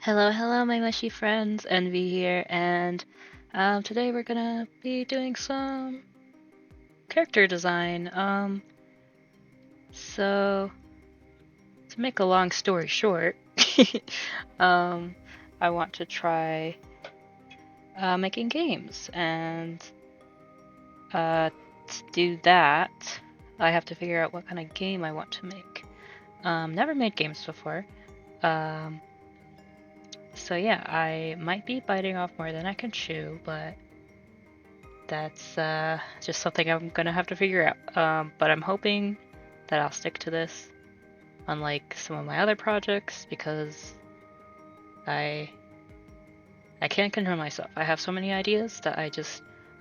Hello, hello, my mushy friends. Envy here, and today we're gonna be doing some character design. So to make a long story short, um, I want to try making games, and to do that, I have to figure out what kind of game I want to make. Never made games before. Um, so yeah, I might be biting off more than I can chew, but that's just something I'm gonna have to figure out. But I'm hoping that I'll stick to this, unlike some of my other projects, because I I can't control myself. I have so many ideas that I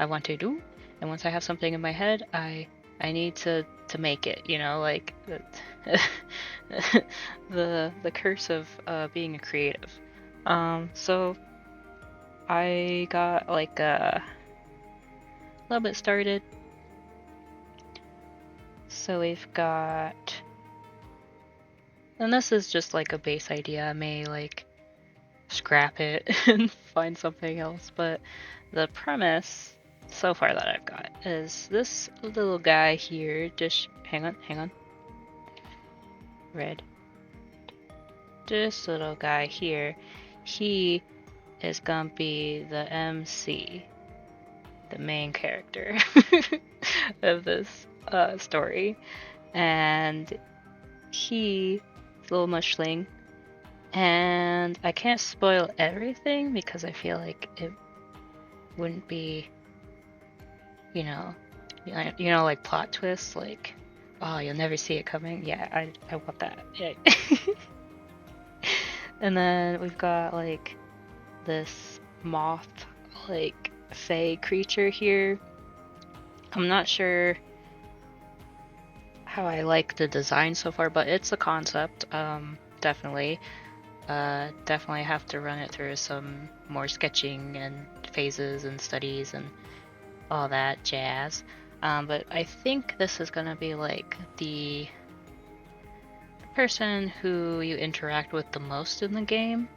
want to do, and once I have something in my head, I need to make it. You know, like the curse of being a creative. So I got like a little bit started. So we've got, and this is just like a base idea. I may like scrap it and find something else, but the premise so far that I've got is this little guy here. Just hang on, red. This little guy here, he is gonna be the MC, the main character of this story, and he, little mushling. And I can't spoil everything because I feel like it wouldn't be, you know, like plot twists, like, oh, you'll never see it coming. Yeah, I want that. Yeah. And then we've got like this moth, like fey creature here. I'm not sure how I like the design so far, but it's a concept. Definitely. Definitely have to run it through some more sketching and phases and studies and all that jazz. But I think this is gonna be like the person who you interact with the most in the game,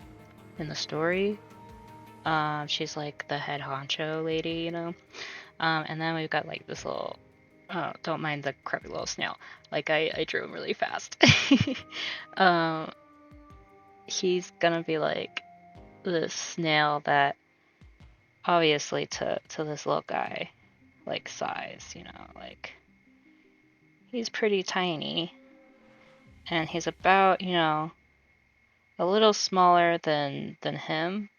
in the story. She's like the head honcho lady, you know? And then we've got like this little, oh, don't mind the crabby little snail. Like I drew him really fast. He's gonna be like this snail that obviously to this little guy, like size, you know, like he's pretty tiny, and he's about, you know, a little smaller than him.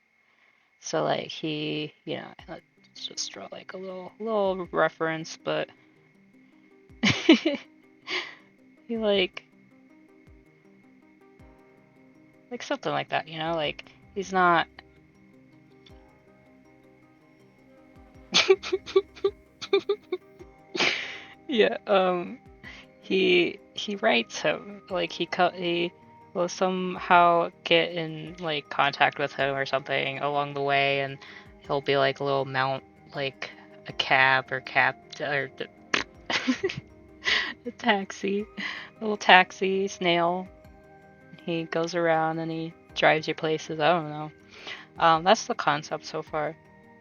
So like he, you know, let's just draw like a little reference, but he like something like that, you know, like he's not. Yeah, he writes him, like he will somehow get in like contact with him or something along the way, and he'll be like a little mount, like a cab or a taxi, a little taxi snail. He goes around and he drives you places. I don't know. That's the concept so far,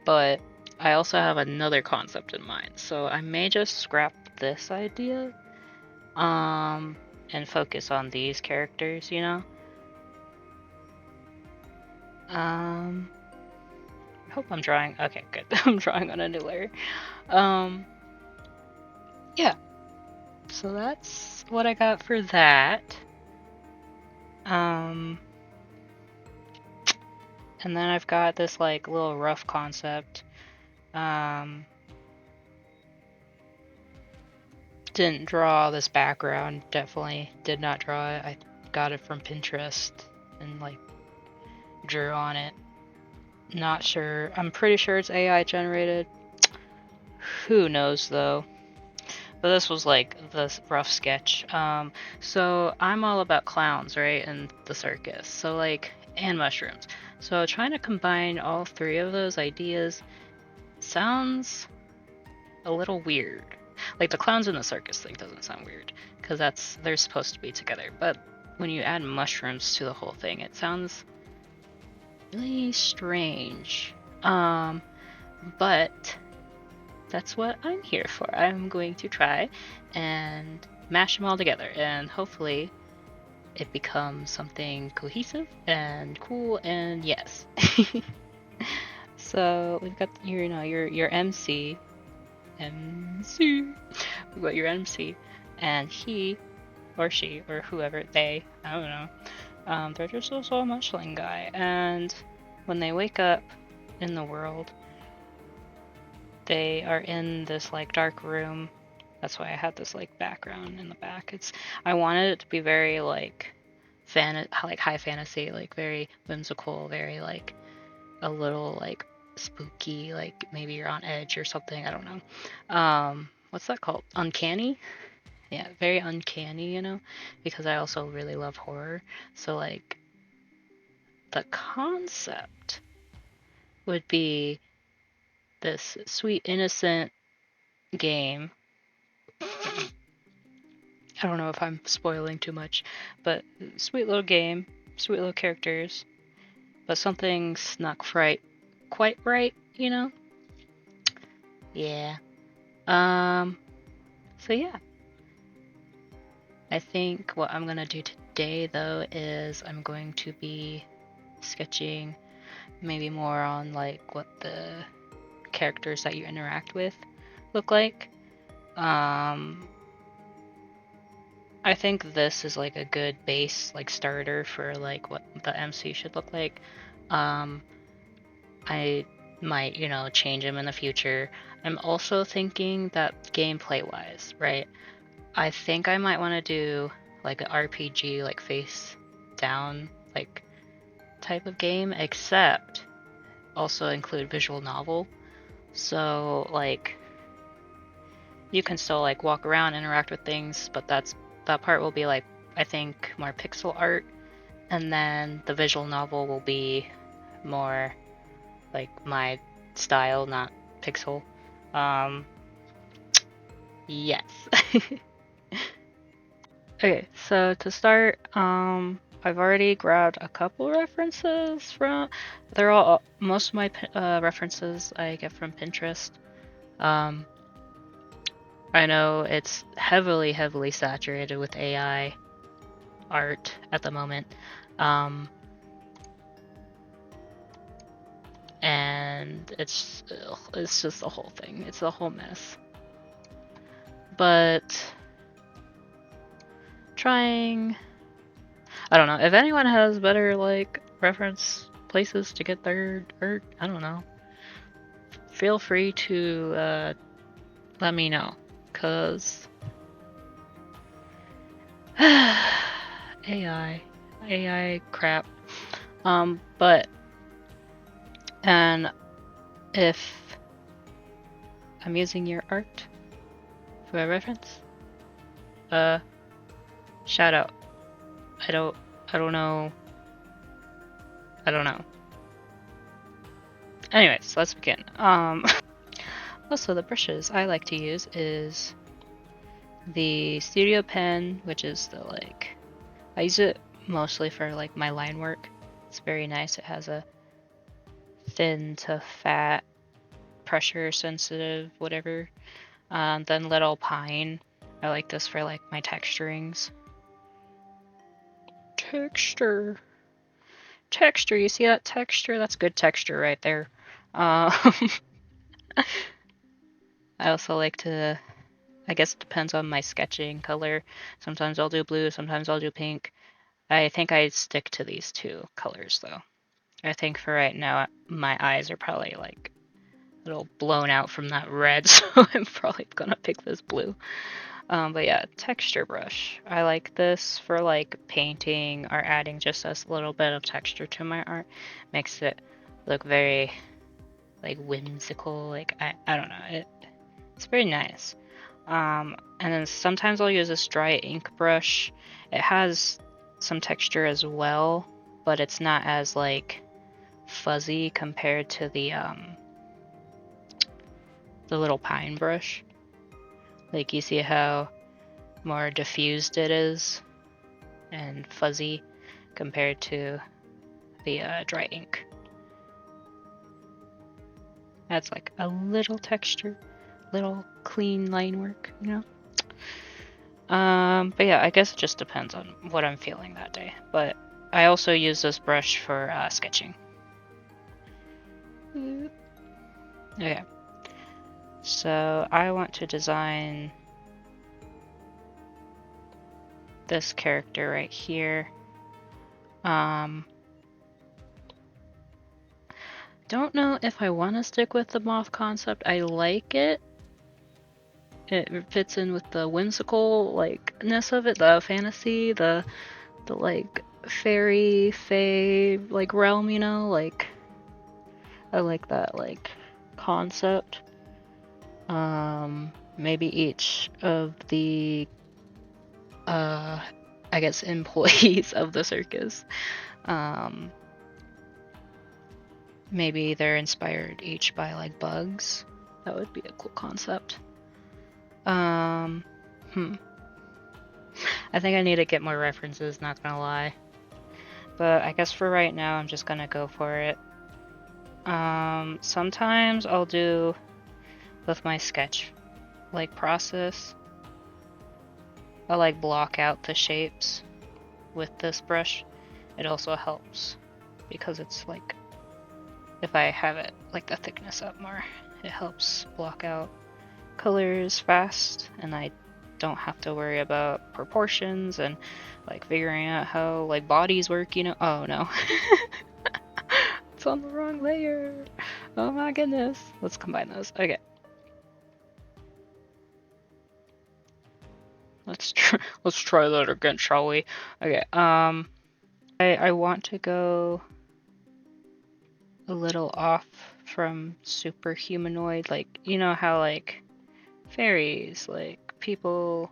but I also have another concept in mind, so I may just scrap this idea, and focus on these characters, you know? I hope I'm drawing, okay, good, I'm drawing on a new layer. Yeah, so that's what I got for that. And then I've got this, like, little rough concept. Didn't draw this background, definitely did not draw it. I got it from Pinterest and, like, drew on it. Not sure. I'm pretty sure it's AI generated. Who knows, though? But this was like the rough sketch. So I'm all about clowns, right? And the circus. So like, and mushrooms. So trying to combine all three of those ideas sounds a little weird. Like the clowns in the circus thing doesn't sound weird, because they're supposed to be together. But when you add mushrooms to the whole thing, it sounds really strange. But that's what I'm here for. I'm going to try and mash them all together, and hopefully it becomes something cohesive and cool, and yes. So we've got your MC. We've got your MC, and he or she or whoever, they, I don't know. They're just also a mushling guy, and when they wake up in the world, they are in this like dark room. That's why I had this like background in the back. I wanted it to be very like high fantasy, like very whimsical, very like a little like spooky, like maybe you're on edge or something. I don't know. What's that called? Uncanny? Yeah, very uncanny, because I also really love horror. So like the concept would be this sweet innocent game. I don't know if I'm spoiling too much, but sweet little game, sweet little characters, but something's not quite right, Yeah. So yeah. I think what I'm gonna do today though is I'm going to be sketching maybe more on like what the characters that you interact with look like. I think this is like a good base, like starter for like what the MC should look like. I might, change them in the future. I'm also thinking that gameplay wise, right? I think I might want to do like an RPG, like face down, like type of game, except also include visual novel. So like you can still like walk around, interact with things, but that part will be like, I think, more pixel art, and then the visual novel will be more like my style, not pixel. Yes. Okay, so to start, I've already grabbed a couple references from. Most of my references I get from Pinterest. I know it's heavily saturated with AI art at the moment. And it's just the whole thing. It's a whole mess. But I don't know, if anyone has better like reference places to get their art, I don't know, feel free to let me know, cause AI crap. But and if I'm using your art for a reference, shout out. I don't know. Anyways, let's begin. Also the brushes I like to use is the Studio Pen, which is the I use it mostly for like my line work. It's very nice. It has a thin to fat, pressure sensitive, whatever. Then Little Pine. I like this for like my texturings. Texture, you see that texture? That's good texture right there. I also like to, I guess it depends on my sketching color. Sometimes I'll do blue, sometimes I'll do pink. I think I stick to these two colors though. I think for right now, my eyes are probably like a little blown out from that red, so I'm probably gonna pick this blue. But yeah, texture brush. I like this for like painting or adding just a little bit of texture to my art. Makes it look very like whimsical. Like I don't know. It's very nice. And then sometimes I'll use this dry ink brush. It has some texture as well, but it's not as like fuzzy compared to the Little Pine brush. Like you see how more diffused it is and fuzzy compared to the dry ink. Adds like a little texture, little clean line work, you know? But yeah, I guess it just depends on what I'm feeling that day. But I also use this brush for sketching. Okay. So I want to design this character right here. Don't know if I want to stick with the moth concept. I like it. It fits in with the whimsical likeness of it, the fantasy, the like fairy, fae like realm, you know, like I like that like concept. Maybe each of the I guess employees of the circus, maybe they're inspired each by like bugs. That would be a cool concept. I think I need to get more references, not gonna lie. But I guess for right now, I'm just gonna go for it. Sometimes I'll do with my sketch like process, I'll like block out the shapes with this brush. It also helps because it's like, if I have it like the thickness up more, it helps block out colors fast, and I don't have to worry about proportions and like figuring out how like bodies work, you know. Oh no. It's on the wrong layer. Oh my goodness. Let's combine those. Okay. Let's try that again, shall we? Okay. I want to go a little off from super humanoid, like, you know how like fairies, like people,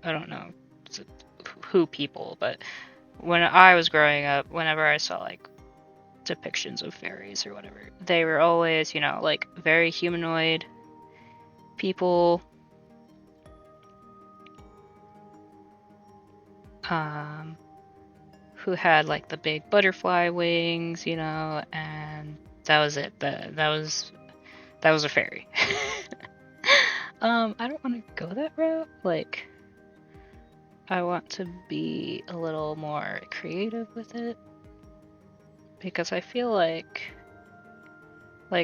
I don't know who people, but when I was growing up, whenever I saw like depictions of fairies or whatever, they were always, you know, like very humanoid people, who had like the big butterfly wings, you know, and that was it. That was a fairy. I don't want to go that route. Like, I want to be a little more creative with it, because I feel like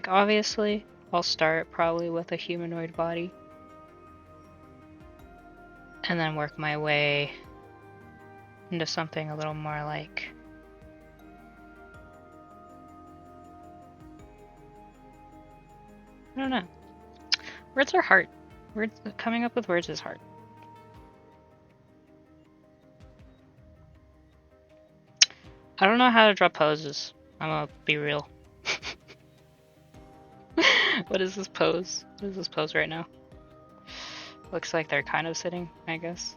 obviously I'll start probably with a humanoid body and then work my way into something a little more like, I don't know. Words are hard. Coming up with words is hard. I don't know how to draw poses. I'm gonna be real. What is this pose? What is this pose right now? Looks like they're kind of sitting, I guess.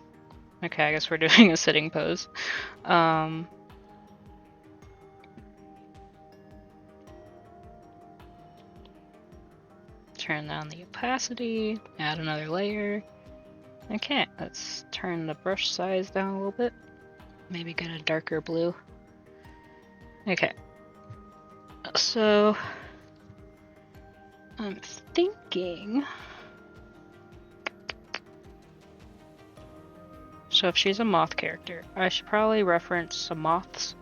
Okay, I guess we're doing a sitting pose. Turn down the opacity, add another layer. Okay, let's turn the brush size down a little bit. Maybe get a darker blue. Okay. So, I'm thinking... So if she's a moth character, I should probably reference some moths.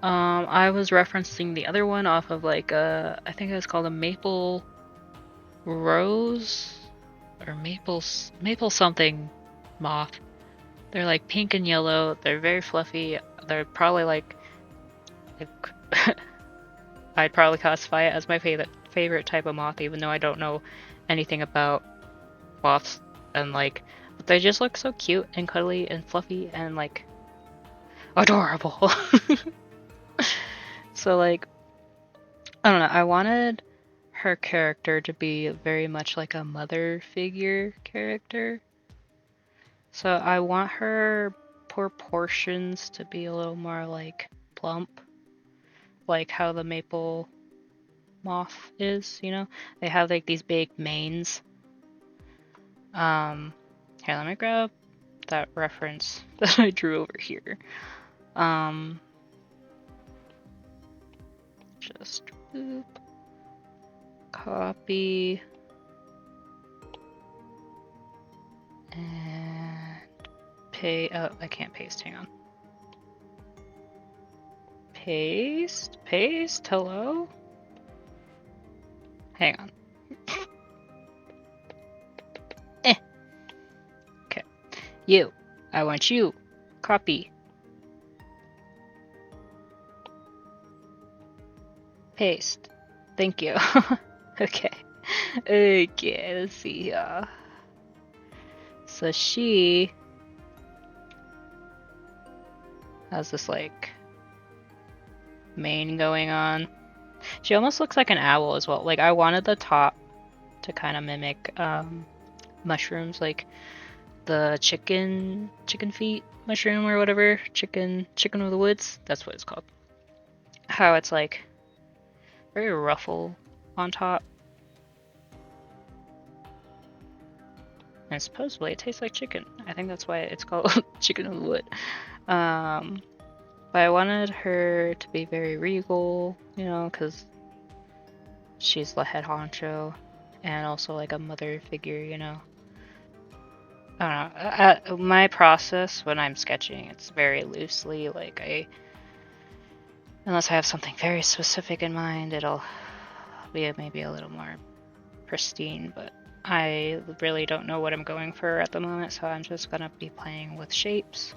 I was referencing the other one off of like I think it was called a maple rose or maple something moth. They're like pink and yellow. They're very fluffy. They're probably like I'd probably classify it as my favorite type of moth, even though I don't know anything about moths, and like, but they just look so cute and cuddly and fluffy and like adorable. So like, I don't know, I wanted her character to be very much like a mother figure character. So I want her proportions to be a little more like plump, like how the maple moth is, you know? They have like these big manes. Here, let me grab that reference that I drew over here. Just boop. Copy. And paste. Oh, I can't paste. Hang on. Paste. Paste. Hello? Hang on. Okay. You. I want you. Copy. Paste. Thank you. Okay. Okay, let's see here. So she has this like mane going on. She almost looks like an owl as well. Like I wanted the top to kind of mimic mushrooms, like the chicken feet mushroom or whatever, chicken of the woods. That's what it's called. How it's like very ruffle on top. And supposedly it tastes like chicken. I think that's why it's called chicken of the wood. But I wanted her to be very regal, you know, because she's the head honcho and also like a mother figure, you know. I don't know. My process when I'm sketching, it's very loosely. Like unless I have something very specific in mind, it'll be maybe a little more pristine, but I really don't know what I'm going for at the moment, so I'm just gonna be playing with shapes.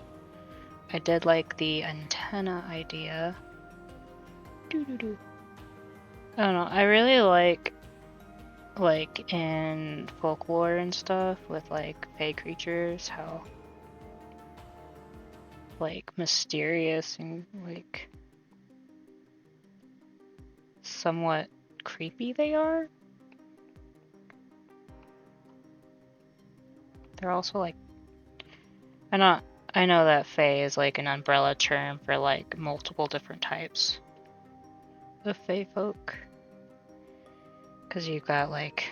I did like the antenna idea. I don't know, I really like in folklore and stuff with like fey creatures, how like mysterious and like somewhat creepy they are. They're also like, I know that fae is like an umbrella term for like multiple different types of fae folk. Cause you've got like,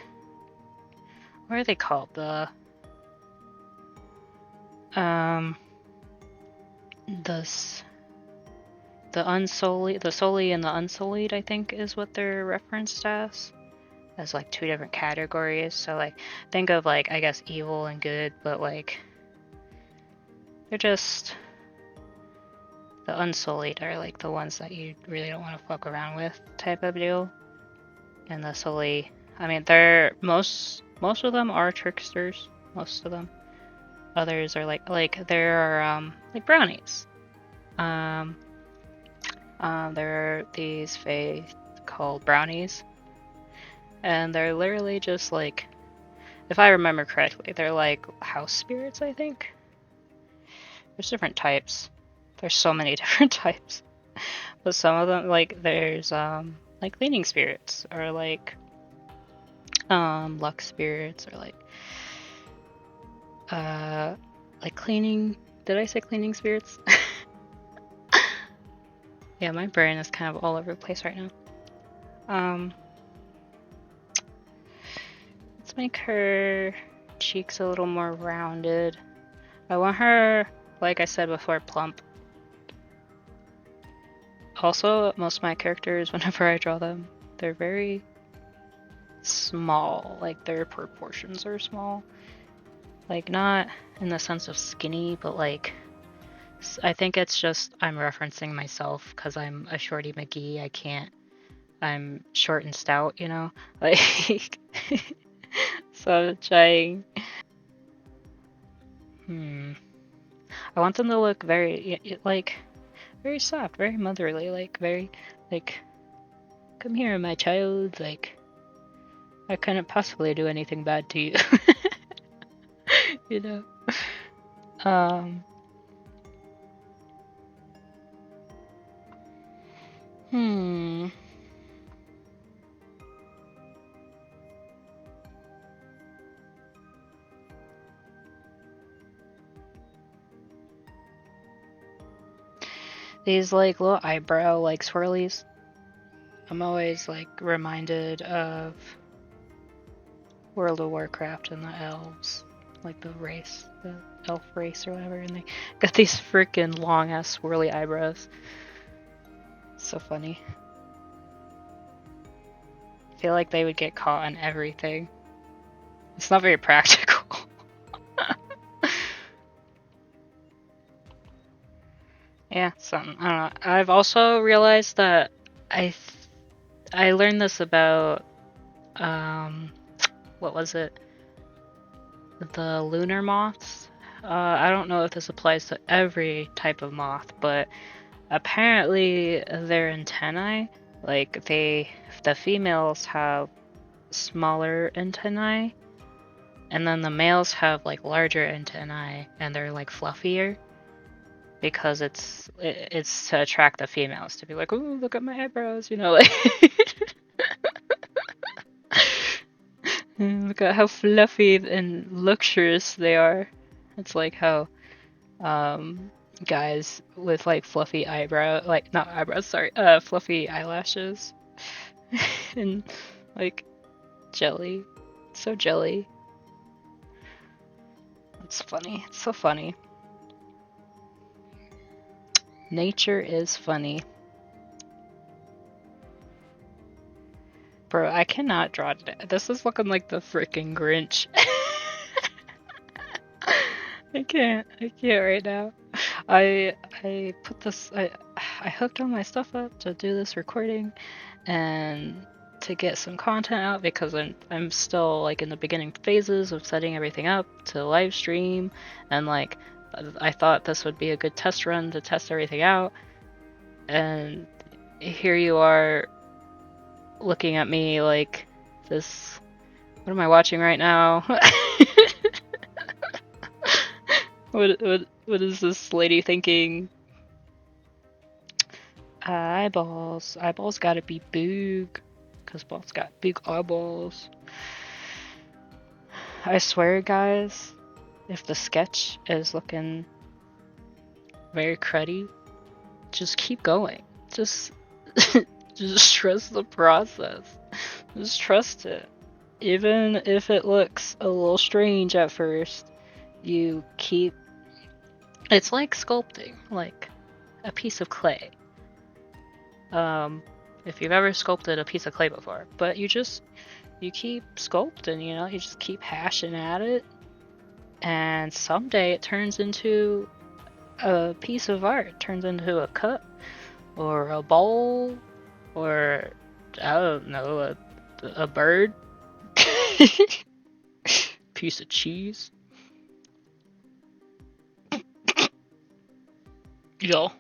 what are they called? The Unsullied, the Sully and the Unsullied, I think is what they're referenced as like two different categories. So like, think of like, I guess evil and good, but like, they're just, the Unsullied are like the ones that you really don't want to fuck around with type of deal. And the Sully, I mean, they're, most of them are tricksters, most of them. Others are like there are like brownies. There are these fae called brownies, and they're literally just like, if I remember correctly, they're like house spirits, I think. There's different types. There's so many different types, but some of them, like there's like cleaning spirits, or like luck spirits, or like cleaning. Did I say cleaning spirits? Yeah, my brain is kind of all over the place right now. Let's make her cheeks a little more rounded. I want her, like I said before, plump. Also, most of my characters, whenever I draw them, they're very small. Like, their proportions are small. Like, not in the sense of skinny, but like, I think it's just I'm referencing myself because I'm a shorty McGee. I'm short and stout, you know? Like, so I'm trying. I want them to look very, like, very soft, very motherly, like, very, like, come here, my child, like, I couldn't possibly do anything bad to you. You know? These, like, little eyebrow, like, swirlies. I'm always, like, reminded of World of Warcraft and the elves. Like, the race, the elf race or whatever, and they got these freaking long-ass swirly eyebrows. So funny. feel like they would get caught on everything. It's not very practical. Yeah, something. I don't know. I've also realized that I learned this about what was it? The lunar moths. I don't know if this applies to every type of moth, but apparently their antennae, like the females have smaller antennae, and then the males have like larger antennae, and they're like fluffier because it's to attract the females to be like, "Ooh, look at my eyebrows," you know, like. Look at how fluffy and luxurious they are. It's like how guys with like fluffy not eyebrows, sorry, fluffy eyelashes and like jelly. So jelly. It's funny. It's so funny. Nature is funny. Bro, I cannot draw today. This is looking like the freaking Grinch. I can't right now. I put this I hooked all my stuff up to do this recording and to get some content out because I'm still like in the beginning phases of setting everything up to live stream, and like I thought this would be a good test run to test everything out, and here you are looking at me like this. What am I watching right now? What is this lady thinking? Eyeballs. Eyeballs gotta be big, cause balls got big eyeballs. I swear, guys, if the sketch is looking very cruddy, just keep going. Just trust the process. Just trust it. Even if it looks a little strange at first, you keep... It's like sculpting, like a piece of clay. If you've ever sculpted a piece of clay before, but you keep sculpting, you know, you just keep hashing at it, and someday it turns into a piece of art. It turns into a cup, or a bowl, or I don't know, a bird, piece of cheese. Yo,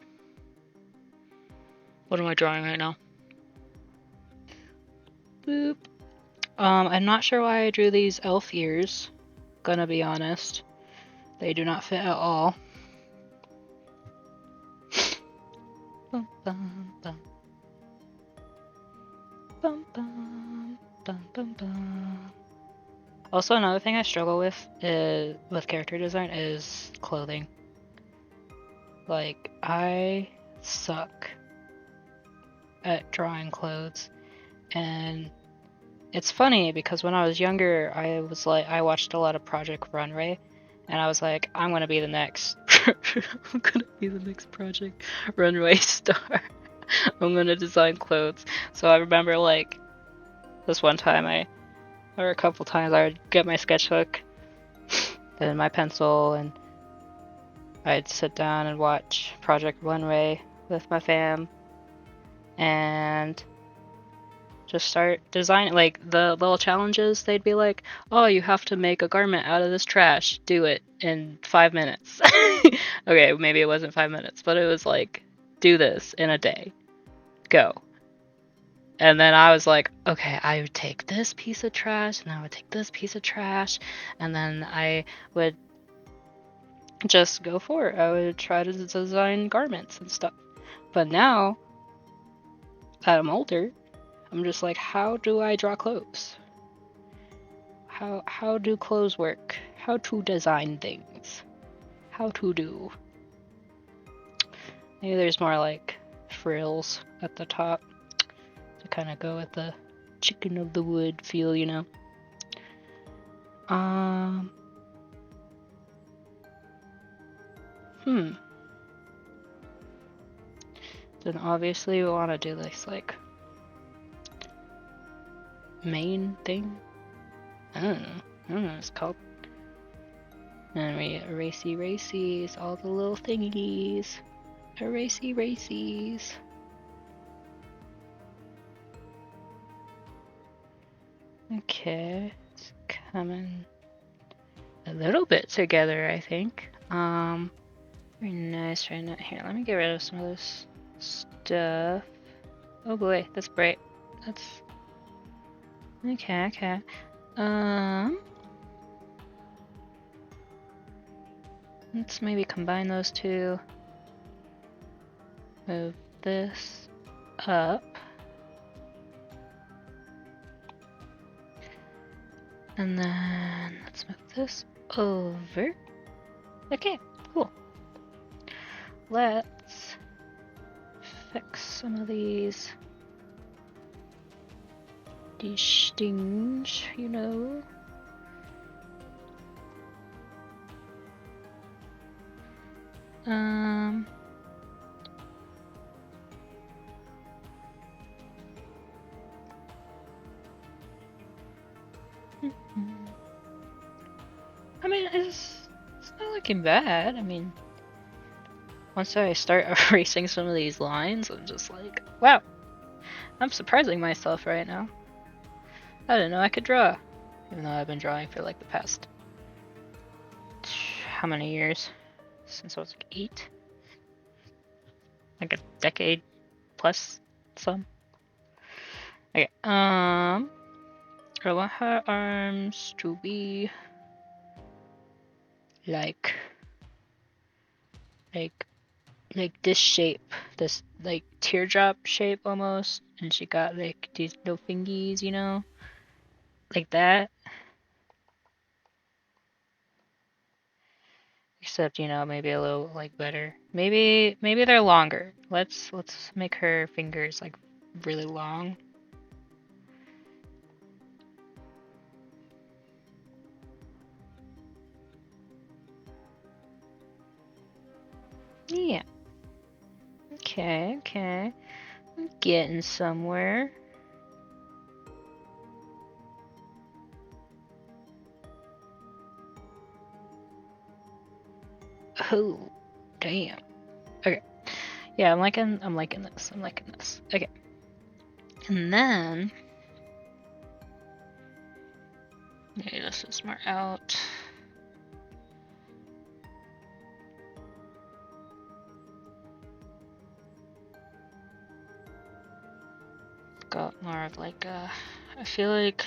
what am I drawing right now? Boop. I'm not sure why I drew these elf ears. Gonna be honest, they do not fit at all. Bum, bum, bum. Bum, bum, bum, bum, bum. Also, another thing I struggle with character design is clothing. Like, I suck at drawing clothes, and it's funny because when I was younger, I watched a lot of Project Runway, and I was like, I'm gonna be the next Project Runway star. I'm gonna design clothes. So I remember like this one time or a couple times I would get my sketchbook and my pencil, and I'd sit down and watch Project Runway with my fam and just start designing. Like the little challenges, they'd be like, oh, you have to make a garment out of this trash. Do it in 5 minutes. Okay, maybe it wasn't 5 minutes, but it was like, do this in a day. Go. And then I was like, okay, I would take this piece of trash, and I would take this piece of trash, and then I would just go for it. I would try to design garments and stuff. But now that I'm older, I'm just like, how do I draw clothes? How do clothes work? How to design things? How to do? Maybe there's more like frills at the top to kind of go with the chicken of the wood feel, you know? Then obviously we want to do this like main thing. I don't know what it's called. And we racies, all the little thingies. Racies. Okay, it's coming a little bit together, I think. Very nice right now. Here, let me get rid of some of this stuff. Oh boy, that's bright. That's okay. Let's maybe combine those two. Move this up. And then let's move this over. Okay, cool. Let's fix some of these things, you know. I mean, it's not looking bad. I mean, once I start erasing some of these lines, I'm just like, wow, I'm surprising myself right now. I didn't know I could draw, even though I've been drawing for like the past, how many years? Since I was like 8? Like a decade plus some. Okay, I want her arms to be like this shape, this like teardrop shape almost, and she got like these little fingies, you know, like that. Except, you know, maybe a little like better. Maybe they're longer. Let's make her fingers like really long. Yeah. Okay. I'm getting somewhere. Oh, damn. Okay. Yeah, I'm liking this. Okay. And then maybe this is more out. Got more of like I feel like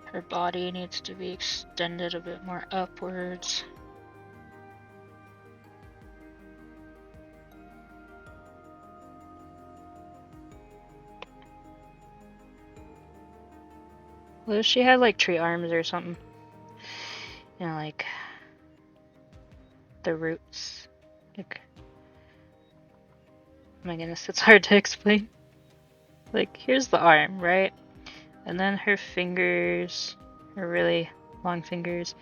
her body needs to be extended a bit more upwards. What if she had like tree arms or something? You know, like the roots. Like, oh my goodness, it's hard to explain. Like, here's the arm, right? And then her fingers, her really long fingers.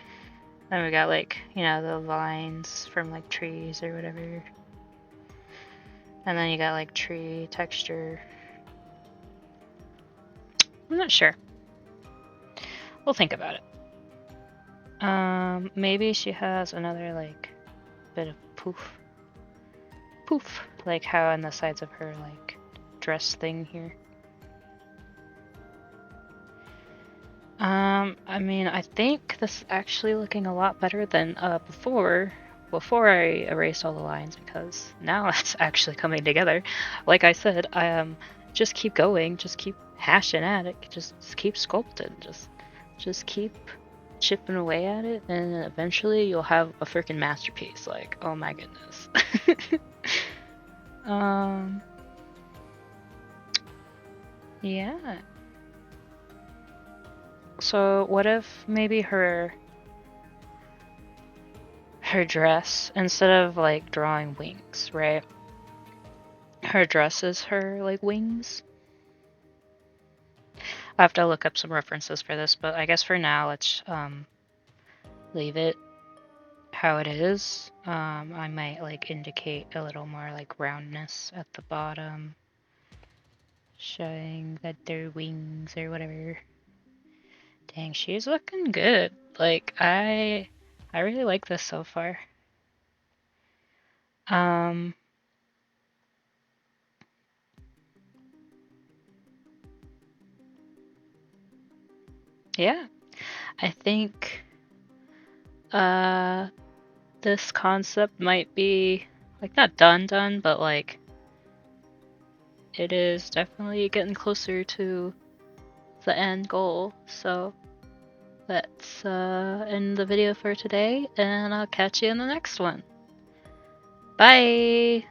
Then we got like, you know, the lines from like trees or whatever. And then you got like tree texture. I'm not sure. We'll think about it. Maybe she has another like bit of poof, like how on the sides of her like dress thing here. I mean, I think this is actually looking a lot better than before I erased all the lines, because now it's actually coming together. Like I said, just keep going, just keep hashing at it, just keep sculpting, just keep chipping away at it, and eventually you'll have a freaking masterpiece. Like, oh my goodness. Yeah. So what if maybe her dress, instead of like drawing wings, right? Her dress is her like wings. I have to look up some references for this, but I guess for now let's leave it how it is. I might like indicate a little more like roundness at the bottom. showing their wings or whatever. Dang, she's looking good. Like, I really like this so far. Yeah, I think this concept might be like not done, but like it is definitely getting closer to the end goal. So that's end the video for today, and I'll catch you in the next one. Bye!